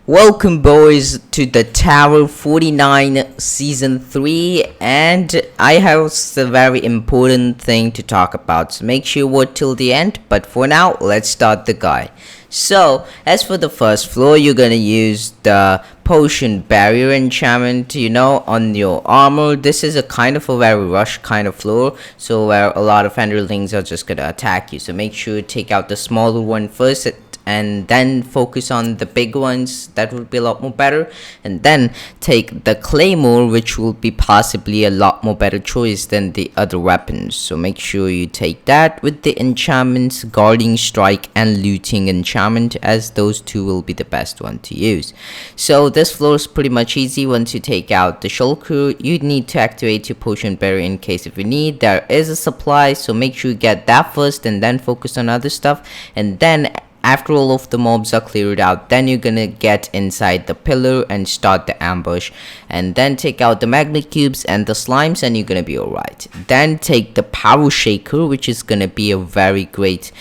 Welcome, boys, to the Tower 49 Season 3, and I have a very important thing to talk about, so make sure you watch till the end. But for now, let's start the guide. So, as for the first floor, you're gonna use the potion barrier enchantment, on your armor. This is a kind of a very rush kind of floor, so where a lot of enderlings are just gonna attack you. So make sure you take out the smaller one first, and then focus on the big ones. That would be a lot more better. And then take the claymore, which will be possibly a lot more better choice than the other weapons. So make sure you take that with the enchantments, guarding strike and looting enchantment, as those two will be the best one to use. So this floor is pretty much easy. Once you take out the shulker, you need to activate your potion barrier in case if you need. There is a supply, so make sure you get that first and then focus on other stuff. And then after all of the mobs are cleared out, then you're gonna get inside the pillar and start the ambush, and then take out the magnet cubes and the slimes, and you're gonna be alright. Then take the power shaker, which is gonna be a very great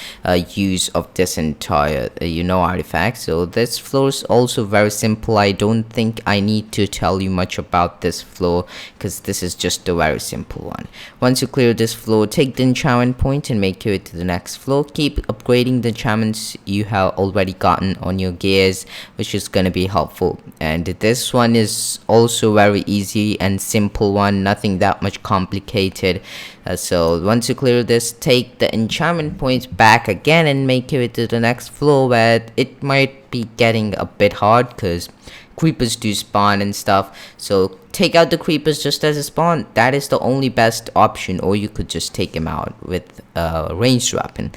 use of this entire artifact. So this floor is also very simple. I don't think I need to tell you much about this floor, because this is just a very simple one. Once you clear this floor, take the enchantment point and make your way to the next floor. Keep upgrading the enchantments you have already gotten on your gears, which is going to be helpful. And this one is also very easy and simple one, nothing that much complicated. So once you clear this, take the enchantment points back again and make it to the next floor, where it might be getting a bit hard because creepers do spawn and stuff. So take out the creepers just as a spawn. That is the only best option, or you could just take him out with a ranged weapon.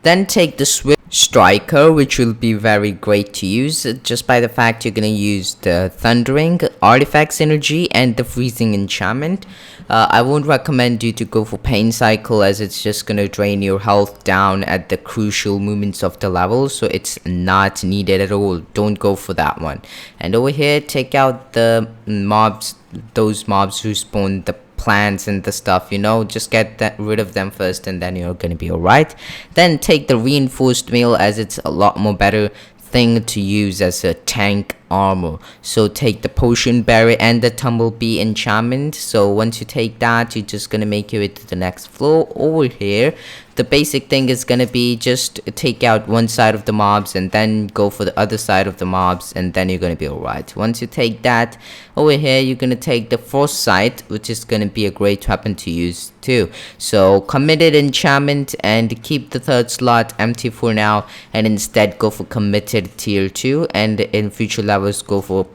Then take the swift striker, which will be very great to use just by the fact you're gonna use the thundering artifact synergy and the freezing enchantment. I won't recommend you to go for pain cycle, as it's just gonna drain your health down at the crucial moments of the level, so it's not needed at all. Don't go for that one. And over here, take out the mobs, those mobs who spawn the plants and the stuff, just get rid of them first, and then you're gonna be alright. Then take the reinforced mail, as it's a lot more better thing to use as a tank armor. So take the potion barrier and the tumblebee enchantment. So once you take that, you're just gonna make your way to the next floor. Over here, the basic thing is gonna be just take out one side of the mobs and then go for the other side of the mobs, and then you're gonna be alright. Once you take that, over here you're gonna take the foresight, which is gonna be a great weapon to use too. So committed enchantment, and keep the third slot empty for now, and instead go for committed tier 2, and in future levels go for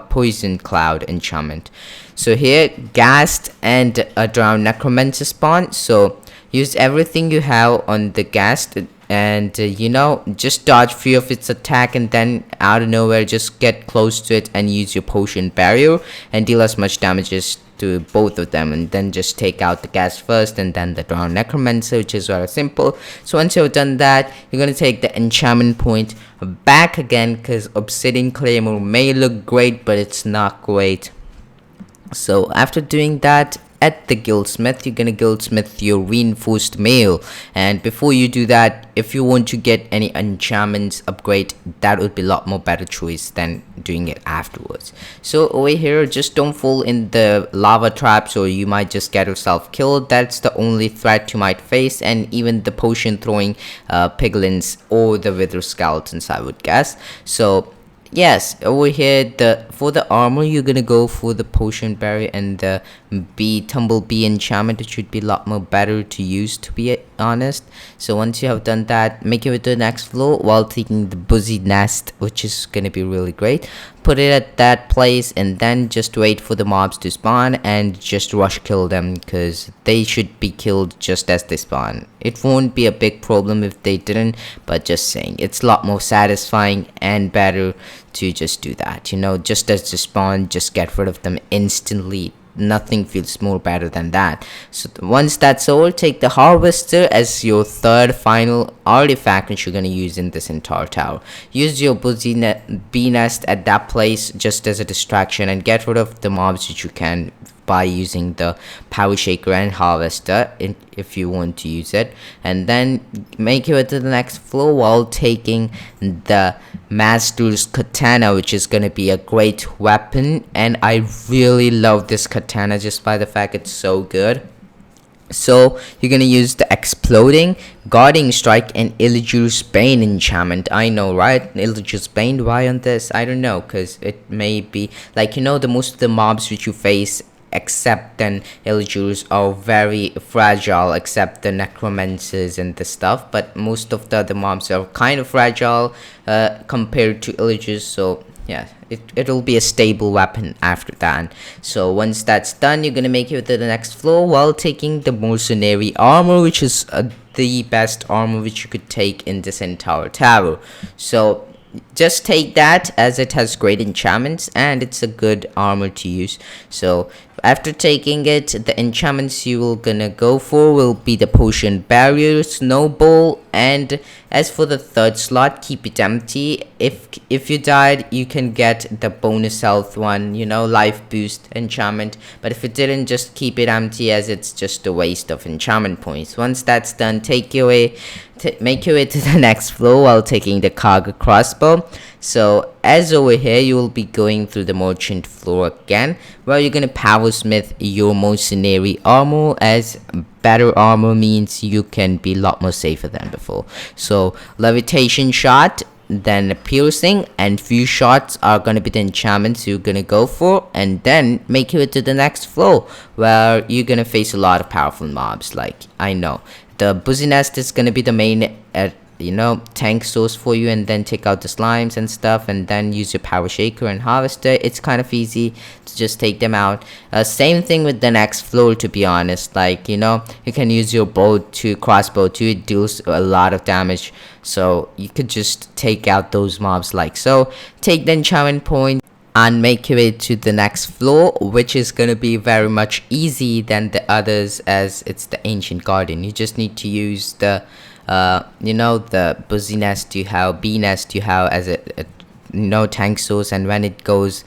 poison cloud enchantment. So here, ghast and a drowned necromancer spawn, so use everything you have on the ghast, and just dodge free of its attack, and then out of nowhere just get close to it and use your potion barrier and deal as much damage as to both of them. And then just take out the ghast first and then the drowned necromancer, which is very simple. So once you've done that, you're going to take the enchantment point back again, because obsidian claymore may look great, but it's not great. So after doing that, at the guildsmith, you're gonna guildsmith your reinforced mail. And before you do that, if you want to get any enchantments upgrade, that would be a lot more better choice than doing it afterwards. So over here, just don't fall in the lava traps, or you might just get yourself killed. That's the only threat you might face, and even the potion throwing piglins or the wither skeletons, I would guess. So yes, over here, for the armor, you're gonna go for the potion barrier and the tumblebee enchantment. It should be a lot more better to use, to be honest. So once you have done that, make it to the next floor while taking the buzzy nest, which is gonna be really great. Put it at that place, and then just wait for the mobs to spawn and just rush kill them, because they should be killed just as they spawn. It won't be a big problem if they didn't, but just saying, it's a lot more satisfying and better to just do that. Just as they spawn, just get rid of them instantly. Nothing feels more better than that. So once that's over, take the harvester as your third final artifact, which you're going to use in this entire tower. Use your bee nest at that place just as a distraction, and get rid of the mobs which you can by using the power shaker and harvester if you want to use it, and then make your way to the next floor while taking the master's katana, which is going to be a great weapon. And I really love this katana just by the fact it's so good. So you're gonna use the exploding, guarding strike, and Illager's Bane enchantment. I know, right? Illager's Bane. Why on this? I don't know, cause it may be like, the most of the mobs which you face except then Illagers are very fragile, except the necromancers and the stuff, but most of the other mobs are kind of fragile compared to Illagers. So yeah, it'll be a stable weapon after that. So once that's done, you're gonna make it to the next floor while taking the mercenary armor, which is the best armor which you could take in this entire tower. So just take that, as it has great enchantments and it's a good armor to use. So after taking it, the enchantments you will gonna go for will be the potion barrier, snowball, and as for the third slot, keep it empty. If you died, you can get the bonus health one, life boost enchantment, but if you didn't, just keep it empty, as it's just a waste of enchantment points. Once that's done, make your way to the next floor while taking the cargo crossbow. So as over here, you will be going through the merchant floor again, where you're gonna power smith your mercenary armor, as better armor means you can be a lot more safer than before. So levitation shot, then piercing, and few shots are gonna be the enchantments you're gonna go for, and then make it to the next floor where you're gonna face a lot of powerful mobs. Like, I know the Busy Nest is gonna be the main tank source for you, and then take out the slimes and stuff, and then use your power shaker and harvester. It's kind of easy to just take them out. Same thing with the next floor, to be honest. Like, you can use your crossbow too. It deals a lot of damage, so you could just take out those mobs like so. Take the enchantment point and make your way to the next floor, which is gonna be very much easy than the others, as it's the ancient garden. You just need to use the the Busy Nest you have, bee nest you have as a tank source, and when it goes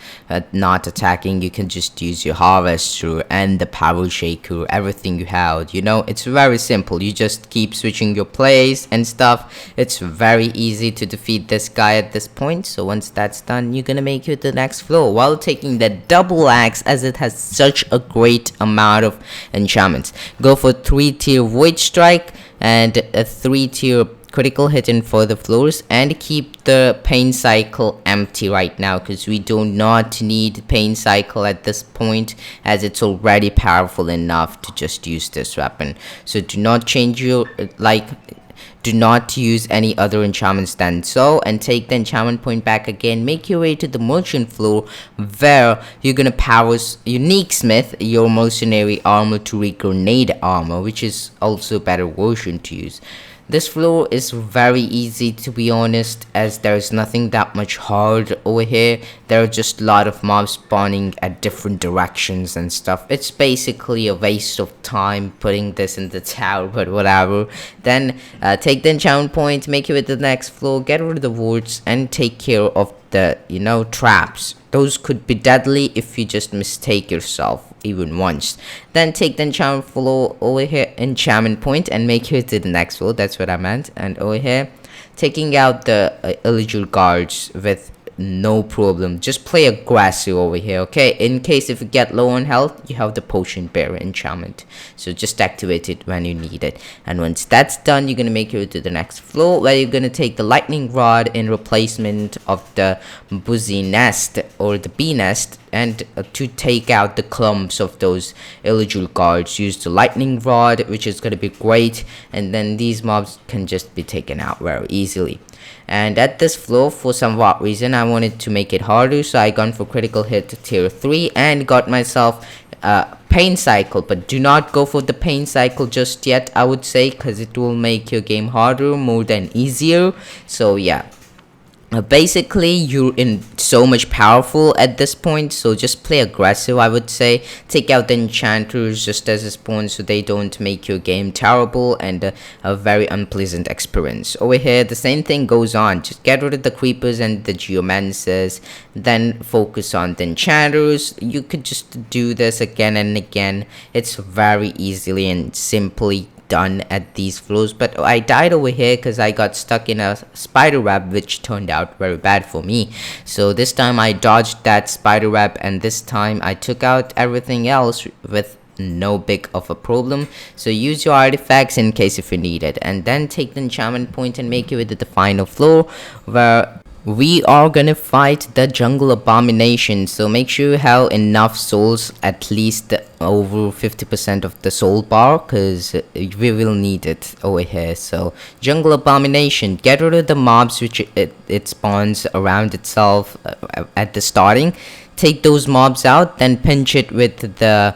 not attacking, you can just use your harvester and the power shaker, everything you have. It's very simple. You just keep switching your plays and stuff. It's very easy to defeat this guy at this point. So once that's done, you're gonna make it to the next floor while taking the double axe, as it has such a great amount of enchantments. Go for 3-tier void strike and a 3-tier critical hit in further floors, and keep the pain cycle empty right now, because we do not need pain cycle at this point, as it's already powerful enough to just use this weapon. So do not change your do not use any other enchantments than so, and take the enchantment point back again. Make your way to the merchant floor, where you're gonna power unique smith your mercenary armor to grenade armor, which is also a better version to use. This floor is very easy, to be honest, as there's nothing that much hard over here. There are just a lot of mobs spawning at different directions and stuff. It's basically a waste of time putting this in the tower, but whatever. Then take the enchantment point, make it with the next floor, get rid of the wards, and take care of the traps. Those could be deadly if you just mistake yourself even once. Then take the enchantment floor over here, enchantment point, and make it to the next floor. That's what I meant. And over here, taking out the illegal guards with no problem. Just play aggressive over here, okay? In case if you get low on health, you have the potion bearer enchantment, so just activate it when you need it. And once that's done, you're gonna make it to the next floor, where you're gonna take the lightning rod in replacement of the Busy Nest or the bee nest, and to take out the clumps of those illegal guards, use the lightning rod, which is gonna be great, and then these mobs can just be taken out very easily. And at this floor, for some odd reason, I wanted to make it harder, so I gone for critical hit tier 3 and got myself pain cycle. But do not go for the pain cycle just yet, I would say, because it will make your game harder more than easier. So yeah, Basically you're in so much powerful at this point, so just play aggressive. I would say take out the enchanters just as a spawn so they don't make your game terrible and a very unpleasant experience. Over here the same thing goes on. Just get rid of the creepers and the geomancers, then focus on the enchanters. You could just do this again and again. It's very easily and simply done at these floors, but I died over here because I got stuck in a spider web, which turned out very bad for me. So this time I dodged that spider web, and this time I took out everything else with no big of a problem. So use your artifacts in case if you need it, and then take the enchantment point and make it to the final floor where we are gonna fight the jungle abomination. So make sure you have enough souls, at least over 50% of the soul bar, because we will need it over here. So jungle abomination, get rid of the mobs which it spawns around itself at the starting. Take those mobs out, then pinch it with the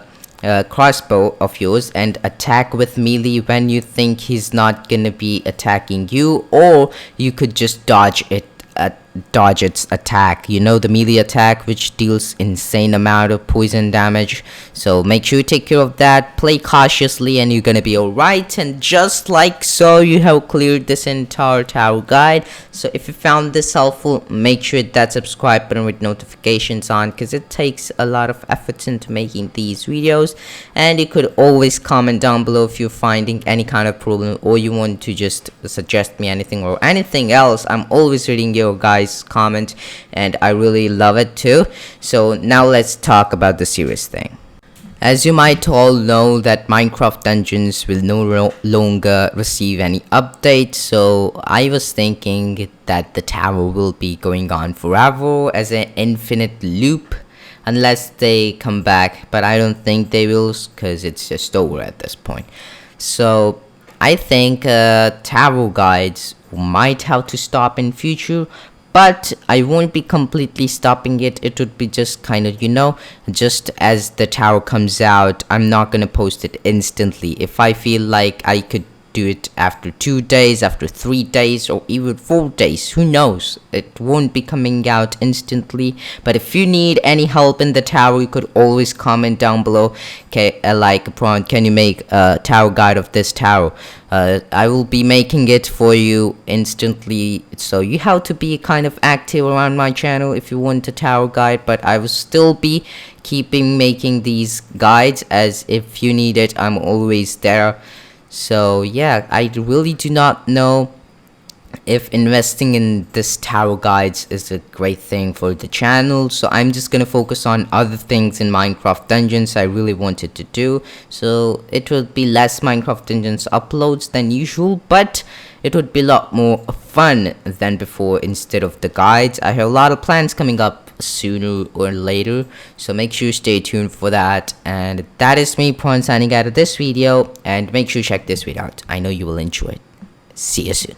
crossbow of yours and attack with melee when you think he's not gonna be attacking you, or you could just dodge its attack, you know, the melee attack which deals insane amount of poison damage. So make sure you take care of that, play cautiously, and you're gonna be alright. And just like so, you have cleared this entire tower guide. So if you found this helpful, make sure that subscribe button with notifications on, because it takes a lot of effort into making these videos. And you could always comment down below if you're finding any kind of problem, or you want to just suggest me anything or anything else. I'm always reading your guys comment, and I really love it too. So now let's talk about the serious thing. As you might all know that Minecraft Dungeons will no longer receive any update, so I was thinking that the tower will be going on forever as an infinite loop unless they come back, but I don't think they will because it's just over at this point. So I think tower guides might have to stop in future, but I won't be completely stopping it. It would be just kind of, you know, just as the tower comes out, I'm not gonna post it instantly. If I feel like I could do it after 2 days, after 3 days, or even 4 days, who knows, it won't be coming out instantly. But if you need any help in the tower, you could always comment down below. Okay, like, Prahant, can you make a tower guide of this tower? I will be making it for you instantly. So you have to be kind of active around my channel if you want a tower guide, but I will still be making these guides, as if you need it, I'm always there. So yeah, I really do not know if investing in this tower guides is a great thing for the channel, so I'm just gonna focus on other things in Minecraft Dungeons I really wanted to do. So it will be less Minecraft Dungeons uploads than usual, but it would be a lot more fun than before instead of the guides. I have a lot of plans coming up sooner or later, so make sure you stay tuned for that. And that is me, Prahant, signing out of this video, and make sure you check this video out. I know you will enjoy it. See you soon.